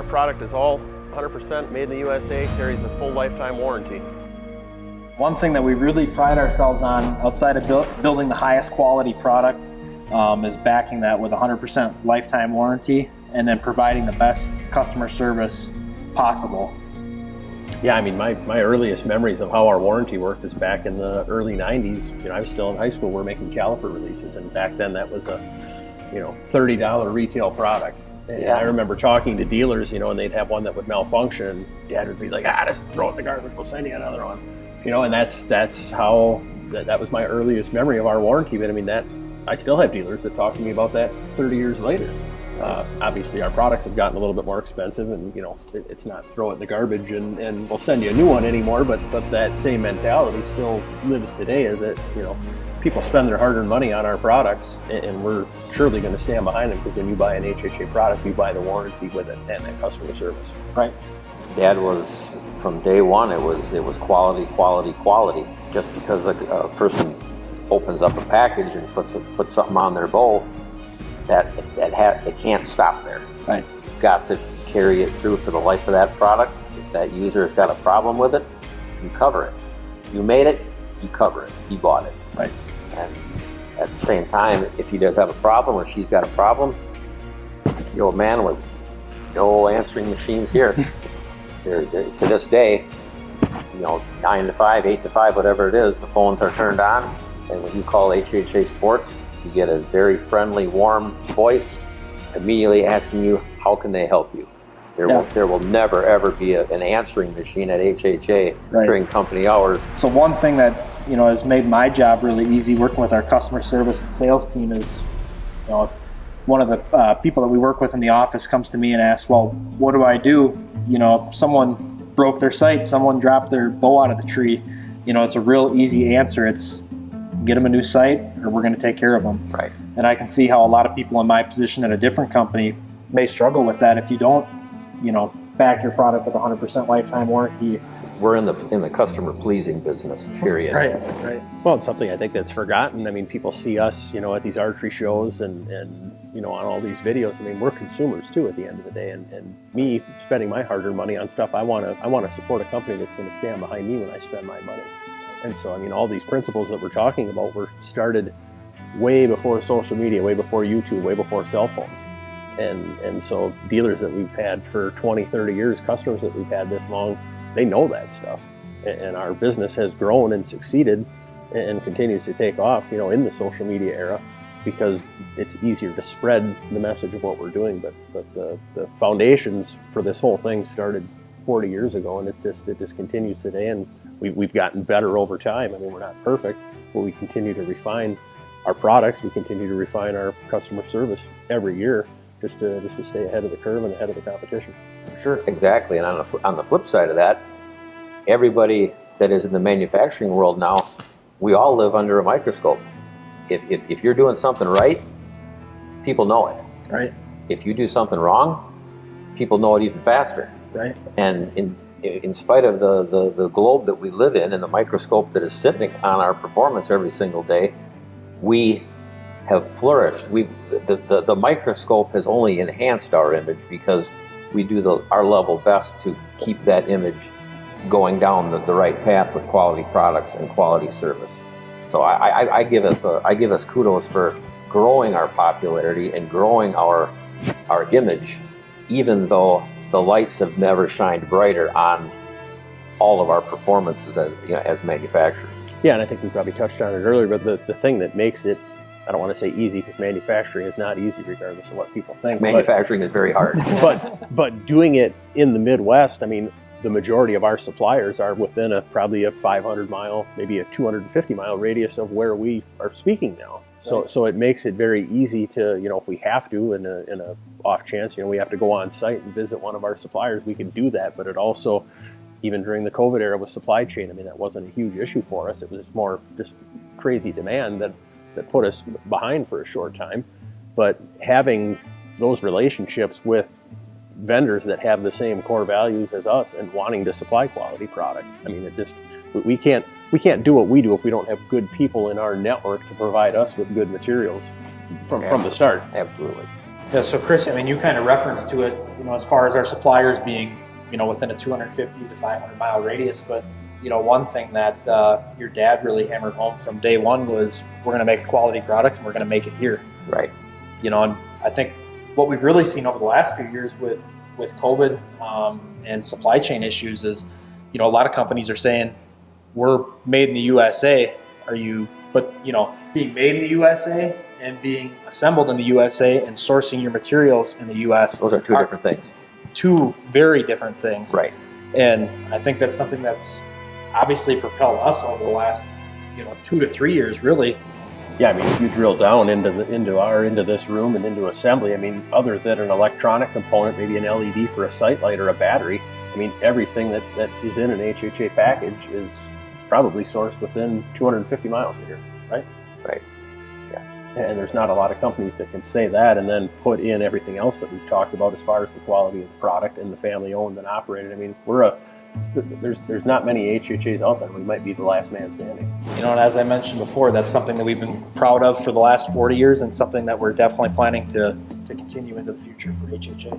product is all 100% made in the USA, carries a full lifetime warranty. One thing that we really pride ourselves on, outside of building the highest quality product, is backing that with 100% lifetime warranty and then providing the best customer service possible. Yeah, I mean, my earliest memories of how our warranty worked is back in the early 90s. You know, I was still in high school, we're making caliper releases, and back then that was a, $30 retail product. And I remember talking to dealers, and they'd have one that would malfunction, and Dad would be like, just throw it in the garbage, we'll send you another one. And that's how, that was my earliest memory of our warranty. But I mean, I still have dealers that talk to me about that 30 years later. Obviously our products have gotten a little bit more expensive, and it's not throw it in the garbage and we'll send you a new one anymore, but that same mentality still lives today, is that people spend their hard-earned money on our products, and we're surely going to stand behind them, because when you buy an HHA product, you buy the warranty with it and that customer service. Right. Dad was, from day one, it was quality, quality, quality. Just because a person opens up a package and puts something on their bowl, it can't stop there. Right. You've got to carry it through for the life of that product. If that user has got a problem with it, you cover it. You made it, you cover it. He bought it. Right. And at the same time, if he does have a problem or she's got a problem, the old man was, no answering machines here. To this day, 9 to 5, 8 to 5, whatever it is, the phones are turned on, and when you call HHA Sports, you get a very friendly, warm voice immediately asking you, how can they help you? There will never, ever be an answering machine at HHA during company hours. So one thing that has made my job really easy working with our customer service and sales team is, one of the people that we work with in the office comes to me and asks, well, what do I do? Someone broke their sight, someone dropped their bow out of the tree. It's a real easy answer. It's get them a new sight, or we're going to take care of them. Right. And I can see how a lot of people in my position at a different company may struggle with that if you don't, back your product with 100% lifetime warranty. We're in the customer pleasing business, period. Right. Well, it's something I think that's forgotten. I mean, people see us, at these archery shows and on all these videos. I mean, we're consumers too at the end of the day. And me spending my hard-earned money on stuff, I want to support a company that's going to stand behind me when I spend my money. And so, I mean, all these principles that we're talking about were started way before social media, way before YouTube, way before cell phones. And so dealers that we've had for 20, 30 years, customers that we've had this long, they know that stuff. And our business has grown and succeeded and continues to take off, in the social media era, because it's easier to spread the message of what we're doing. But the foundations for this whole thing started 40 years ago, and it just continues today. And we've gotten better over time. I mean, we're not perfect, but we continue to refine our products. We continue to refine our customer service every year, just to stay ahead of the curve and ahead of the competition. Sure, exactly. And on the flip side of that, everybody that is in the manufacturing world now, we all live under a microscope. If you're doing something right, people know it. Right. If you do something wrong, people know it even faster. Right. And in spite of the globe that we live in and the microscope that is sitting on our performance every single day, we have flourished. The microscope has only enhanced our image, because we do our level best to keep that image going down the right path with quality products and quality service. So I give us kudos for growing our popularity and growing our image, even though the lights have never shined brighter on all of our performances as manufacturers. Yeah, and I think we probably touched on it earlier, but the thing that makes it, I don't want to say easy, because manufacturing is not easy regardless of what people think. Manufacturing is very hard. But doing it in the Midwest, I mean, the majority of our suppliers are within probably a 500 mile, maybe a 250 mile radius of where we are speaking now. So it makes it very easy to, if we have to, in a off chance, we have to go on site and visit one of our suppliers, we can do that. But it also, even during the COVID era with supply chain, I mean, that wasn't a huge issue for us. It was more just crazy demand that put us behind for a short time. But having those relationships with vendors that have the same core values as us and wanting to supply quality product, I mean, we can't do what we do if we don't have good people in our network to provide us with good materials from the start. Absolutely. Yeah, so Chris, I mean, you kind of referenced to it, as far as our suppliers being, within a 250 to 500 mile radius. But, one thing that your dad really hammered home from day one was we're going to make a quality product and we're going to make it here. Right. And I think what we've really seen over the last few years with COVID and supply chain issues is, a lot of companies are saying we're made in the USA. Being made in the USA and being assembled in the USA and sourcing your materials in the US. Those are two different things. Two very different things. Right. And I think that's something that's obviously propelled us over the last, 2 to 3 years, really. Yeah, I mean, if you drill down into this room and into assembly, I mean, other than an electronic component, maybe an LED for a sight light or a battery, I mean, everything that is in an HHA package is probably sourced within 250 miles of here, right? Right. And there's not a lot of companies that can say that and then put in everything else that we've talked about as far as the quality of the product and the family owned and operated. I mean, there's not many HHAs out there. We might be the last man standing. And as I mentioned before, that's something that we've been proud of for the last 40 years and something that we're definitely planning to continue into the future for HHA.